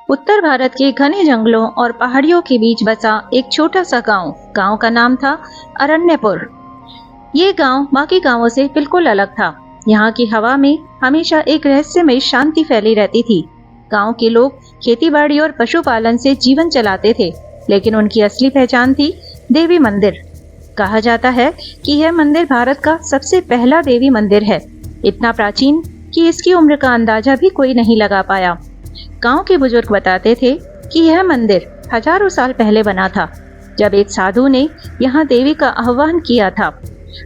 उत्तर भारत के घने जंगलों और पहाड़ियों के बीच बसा एक छोटा सा गांव का नाम था अरण्यपुर। ये गांव बाकी गांवों से बिल्कुल अलग था। यहाँ की हवा में हमेशा एक रहस्यमय शांति फैली रहती थी। गांव के लोग खेतीबाड़ी और पशुपालन से जीवन चलाते थे, लेकिन उनकी असली पहचान थी देवी मंदिर। कहा जाता है कि यह मंदिर भारत का सबसे पहला देवी मंदिर है, इतना प्राचीन कि इसकी उम्र का अंदाजा भी कोई नहीं लगा पाया। गांव के बुजुर्ग बताते थे कि यह मंदिर हजारों साल पहले बना था, जब एक साधु ने यहाँ देवी का आह्वान किया था।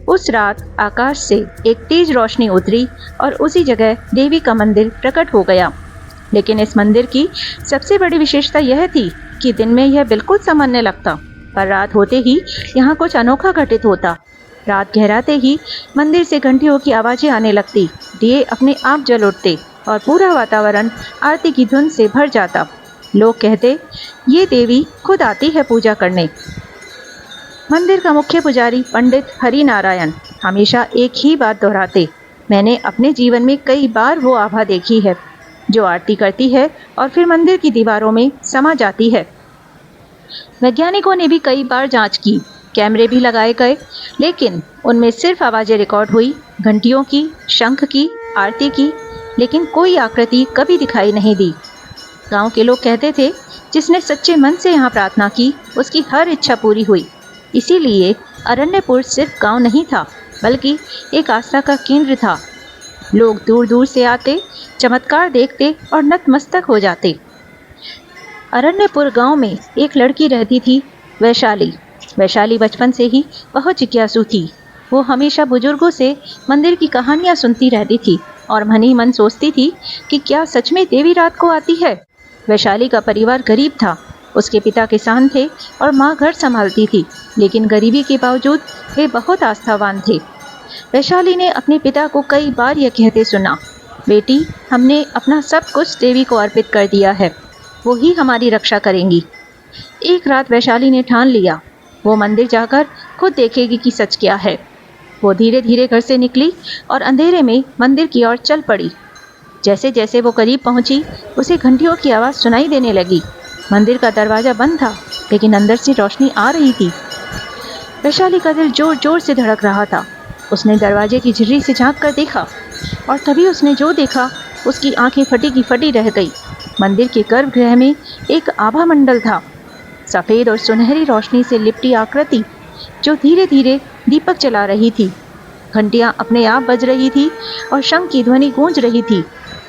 उस रात आकाश से एक तेज रोशनी उतरी और उसी जगह देवी का मंदिर प्रकट हो गया। लेकिन इस मंदिर की सबसे बड़ी विशेषता यह थी कि दिन में यह बिल्कुल सामान्य लगता, पर रात होते ही यहाँ कुछ अनोखा घटित होता। रात गहराते ही मंदिर से घंटियों की आवाजें आने लगती, दिए अपने आप जल उठते और पूरा वातावरण आरती की धुन से भर जाता। लोग कहते, ये देवी खुद आती है पूजा करने। मंदिर का मुख्य पुजारी पंडित हरि नारायण हमेशा एक ही बात दोहराते, मैंने अपने जीवन में कई बार वो आभा देखी है जो आरती करती है और फिर मंदिर की दीवारों में समा जाती है। वैज्ञानिकों ने भी कई बार जांच की, कैमरे भी लगाए गए, लेकिन उनमें सिर्फ आवाजें रिकॉर्ड हुई, घंटियों की, शंख की, आरती की, लेकिन कोई आकृति कभी दिखाई नहीं दी। गांव के लोग कहते थे, जिसने सच्चे मन से यहाँ प्रार्थना की उसकी हर इच्छा पूरी हुई। इसीलिए अरण्यपुर सिर्फ गांव नहीं था, बल्कि एक आस्था का केंद्र था। लोग दूर दूर से आते, चमत्कार देखते और नतमस्तक हो जाते। अरण्यपुर गांव में एक लड़की रहती थी, वैशाली। वैशाली बचपन से ही बहुत जिज्ञासु थी। वो हमेशा बुजुर्गों से मंदिर की कहानियां सुनती रहती थी और मन ही मन सोचती थी कि क्या सच में देवी रात को आती है। वैशाली का परिवार गरीब था। उसके पिता किसान थे और माँ घर संभालती थी, लेकिन गरीबी के बावजूद वे बहुत आस्थावान थे। वैशाली ने अपने पिता को कई बार यह कहते सुना, बेटी, हमने अपना सब कुछ देवी को अर्पित कर दिया है, वो ही हमारी रक्षा करेंगी। एक रात वैशाली ने ठान लिया, वो मंदिर जाकर खुद देखेगी कि सच क्या है। वो धीरे धीरे घर से निकली और अंधेरे में मंदिर की ओर चल पड़ी। जैसे जैसे वो करीब पहुंची, उसे घंटियों की आवाज़ सुनाई देने लगी। मंदिर का दरवाज़ा बंद था, लेकिन अंदर से रोशनी आ रही थी। वैशाली का दिल जोर जोर से धड़क रहा था। उसने दरवाजे की झिर्री से झांक कर देखा और तभी उसने जो देखा उसकी आंखें फटी की फटी रह गई। मंदिर के गर्भगृह में एक आभा मंडल था, सफ़ेद और सुनहरी रोशनी से लिपटी आकृति जो धीरे धीरे दीपक जला रही थी। घंटियां अपने आप बज रही थी और शंख की ध्वनि गूंज रही थी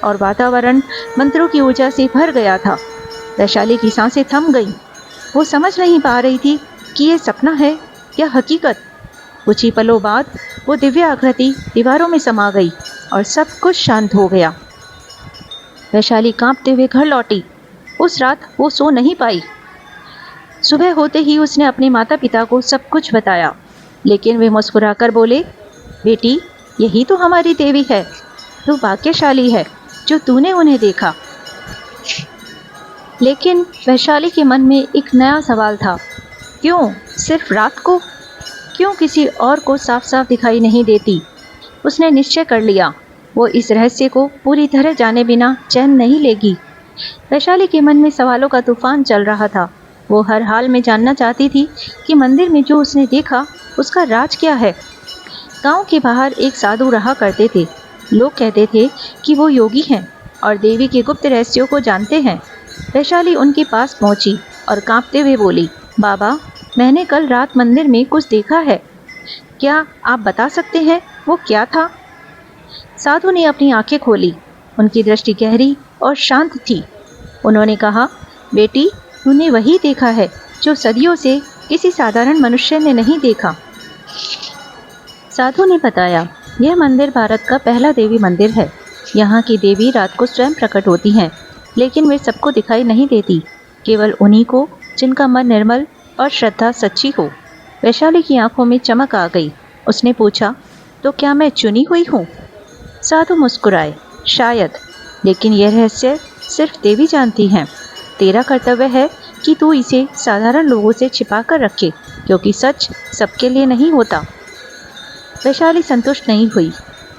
और वातावरण मंत्रों की ऊर्जा से भर गया था। वैशाली की सांसें थम गईं। वो समझ नहीं पा रही थी कि ये सपना है या हकीकत। कुछ ही पलों बाद वो दिव्य आकृति दीवारों में समा गई और सब कुछ शांत हो गया। वैशाली कांपते हुए घर लौटी। उस रात वो सो नहीं पाई। सुबह होते ही उसने अपने माता पिता को सब कुछ बताया, लेकिन वे मुस्कुराकर बोले, बेटी, यही तो हमारी देवी है। तू भाग्यशाली है जो तूने उन्हें देखा। लेकिन वैशाली के मन में एक नया सवाल था, क्यों सिर्फ रात को? क्यों किसी और को साफ साफ दिखाई नहीं देती? उसने निश्चय कर लिया, वो इस रहस्य को पूरी तरह जाने बिना चैन नहीं लेगी। वैशाली के मन में सवालों का तूफान चल रहा था। वो हर हाल में जानना चाहती थी कि मंदिर में जो उसने देखा उसका राज क्या है। गांव के बाहर एक साधु रहा करते थे। लोग कहते थे कि वो योगी हैं और देवी के गुप्त रहस्यों को जानते हैं। वैशाली उनके पास पहुंची और कांपते हुए बोली, बाबा, मैंने कल रात मंदिर में कुछ देखा है, क्या आप बता सकते हैं वो क्या था? साधु ने अपनी आंखें खोली। उनकी दृष्टि गहरी और शांत थी। उन्होंने कहा, बेटी, तूने वही देखा है जो सदियों से किसी साधारण मनुष्य ने नहीं देखा। साधु ने बताया, यह मंदिर भारत का पहला देवी मंदिर है। यहाँ की देवी रात को स्वयं प्रकट होती हैं, लेकिन वे सबको दिखाई नहीं देती, केवल उन्हीं को जिनका मन निर्मल और श्रद्धा सच्ची हो। वैशाली की आंखों में चमक आ गई। उसने पूछा, तो क्या मैं चुनी हुई हूँ? साधु मुस्कुराए, शायद, लेकिन यह रहस्य सिर्फ देवी जानती हैं। तेरा कर्तव्य है कि तू इसे साधारण लोगों से छिपा कर रखे, क्योंकि सच सबके लिए नहीं होता। वैशाली संतुष्ट नहीं हुई।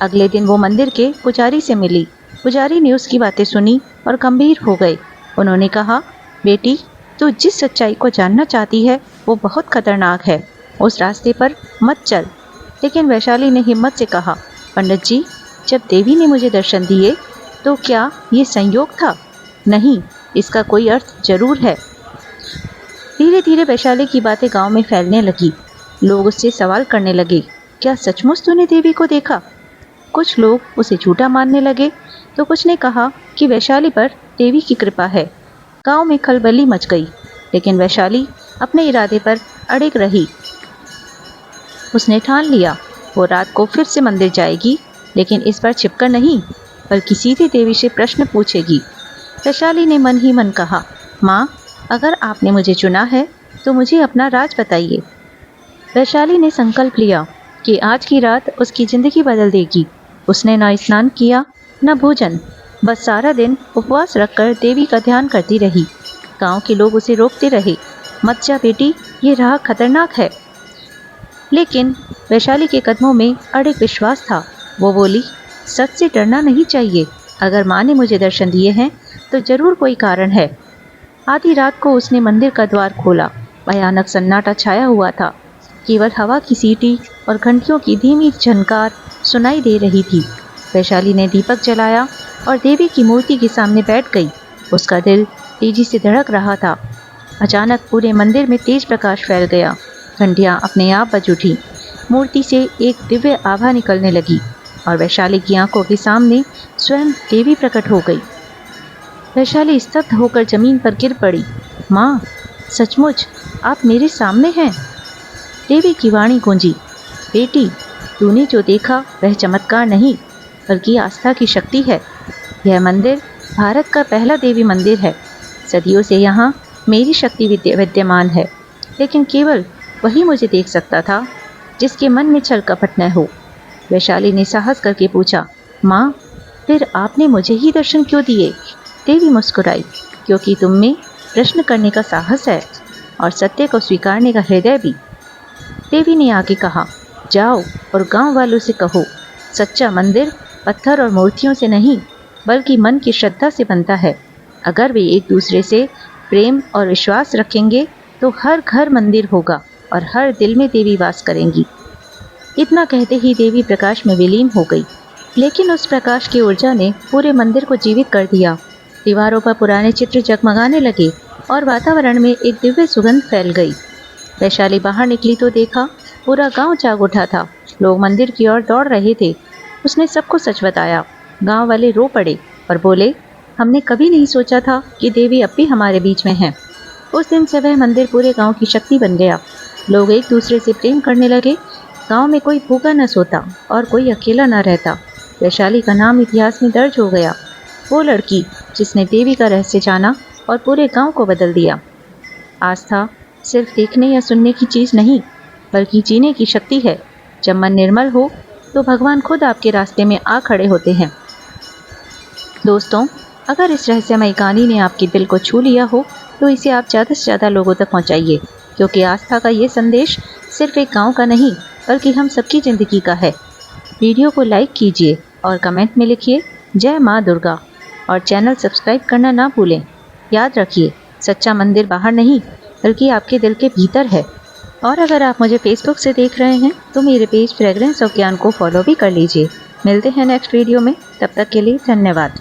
अगले दिन वो मंदिर के पुजारी से मिली। पुजारी ने उसकी बातें सुनी और गंभीर हो गए। उन्होंने कहा, बेटी, तू जिस सच्चाई को जानना चाहती है वो बहुत खतरनाक है, उस रास्ते पर मत चल। लेकिन वैशाली ने हिम्मत से कहा, पंडित जी, जब देवी ने मुझे दर्शन दिए तो क्या ये संयोग था? नहीं, इसका कोई अर्थ जरूर है। धीरे धीरे वैशाली की बातें गांव में फैलने लगी। लोग उससे सवाल करने लगे, क्या सचमुच तूने देवी को देखा? कुछ लोग उसे झूठा मानने लगे तो कुछ ने कहा कि वैशाली पर देवी की कृपा है। गांव में खलबली मच गई, लेकिन वैशाली अपने इरादे पर अड़िग रही। उसने ठान लिया वो रात को फिर से मंदिर जाएगी, लेकिन इस बार छिपकर नहीं, बल्कि सीधे देवी से प्रश्न पूछेगी। वैशाली ने मन ही मन कहा, माँ, अगर आपने मुझे चुना है तो मुझे अपना राज बताइए। वैशाली ने संकल्प लिया कि आज की रात उसकी जिंदगी बदल देगी। उसने न स्नान किया न भोजन, बस सारा दिन उपवास रखकर देवी का ध्यान करती रही। गांव के लोग उसे रोकते रहे, मत जा बेटी, ये राह खतरनाक है। लेकिन वैशाली के कदमों में अड़िग विश्वास था। वो बोली, सच से डरना नहीं चाहिए। अगर माँ ने मुझे दर्शन दिए हैं तो जरूर कोई कारण है। आधी रात को उसने मंदिर का द्वार खोला। भयानक सन्नाटा छाया हुआ था। केवल हवा की सीटी और घंटियों की धीमी झनकार सुनाई दे रही थी। वैशाली ने दीपक जलाया और देवी की मूर्ति के सामने बैठ गई। उसका दिल तेजी से धड़क रहा था। अचानक पूरे मंदिर में तेज प्रकाश फैल गया। घंटियां अपने आप बज उठी। मूर्ति से एक दिव्य आभा निकलने लगी और वैशाली की आंखों के सामने स्वयं देवी प्रकट हो गई। वैशाली स्तब्ध होकर जमीन पर गिर पड़ी। माँ, सचमुच आप मेरे सामने हैं। देवी की वाणी गूंजी, बेटी, तूने जो देखा वह चमत्कार नहीं, बल्कि आस्था की शक्ति है। यह मंदिर भारत का पहला देवी मंदिर है। सदियों से यहाँ मेरी शक्ति विद्यमान है, लेकिन केवल वही मुझे देख सकता था जिसके मन में छल कपट न हो। वैशाली ने साहस करके पूछा, माँ, फिर आपने मुझे ही दर्शन क्यों दिए? देवी मुस्कुराई, क्योंकि तुम में प्रश्न करने का साहस है और सत्य को स्वीकारने का हृदय भी। देवी ने आगे कहा, जाओ और गांव वालों से कहो, सच्चा मंदिर पत्थर और मूर्तियों से नहीं, बल्कि मन की श्रद्धा से बनता है। अगर वे एक दूसरे से प्रेम और विश्वास रखेंगे तो हर घर मंदिर होगा और हर दिल में देवी वास करेंगी। इतना कहते ही देवी प्रकाश में विलीन हो गई। लेकिन उस प्रकाश की ऊर्जा ने पूरे मंदिर को जीवित कर दिया। दीवारों पर पुराने चित्र जगमगाने लगे और वातावरण में एक दिव्य सुगंध फैल गई। वैशाली बाहर निकली तो देखा पूरा गांव जाग उठा था। लोग मंदिर की ओर दौड़ रहे थे। उसने सबको सच बताया। गांव वाले रो पड़े और बोले, हमने कभी नहीं सोचा था कि देवी अब भी हमारे बीच में है। उस दिन से वह मंदिर पूरे गांव की शक्ति बन गया। लोग एक दूसरे से प्रेम करने लगे। गांव में कोई भूखा न सोता और कोई अकेला न रहता। वैशाली का नाम इतिहास में दर्ज हो गया, वो लड़की जिसने देवी का रहस्य जाना और पूरे गांव को बदल दिया। आस्था सिर्फ देखने या सुनने की चीज़ नहीं, बल्कि जीने की शक्ति है। जब मन निर्मल हो तो भगवान खुद आपके रास्ते में आ खड़े होते हैं। दोस्तों, अगर इस रहस्यमयी कहानी ने आपके दिल को छू लिया हो तो इसे आप ज़्यादा से ज़्यादा लोगों तक पहुंचाइए, क्योंकि आस्था का ये संदेश सिर्फ एक गांव का नहीं, बल्कि हम सबकी ज़िंदगी का है। वीडियो को लाइक कीजिए और कमेंट में लिखिए जय माँ दुर्गा, और चैनल सब्सक्राइब करना ना भूलें। याद रखिए, सच्चा मंदिर बाहर नहीं, बल्कि आपके दिल के भीतर है। और अगर आप मुझे फेसबुक से देख रहे हैं तो मेरे पेज फ्रेग्रेंस ऑफ ज्ञान को फॉलो भी कर लीजिए। मिलते हैं नेक्स्ट वीडियो में, तब तक के लिए धन्यवाद।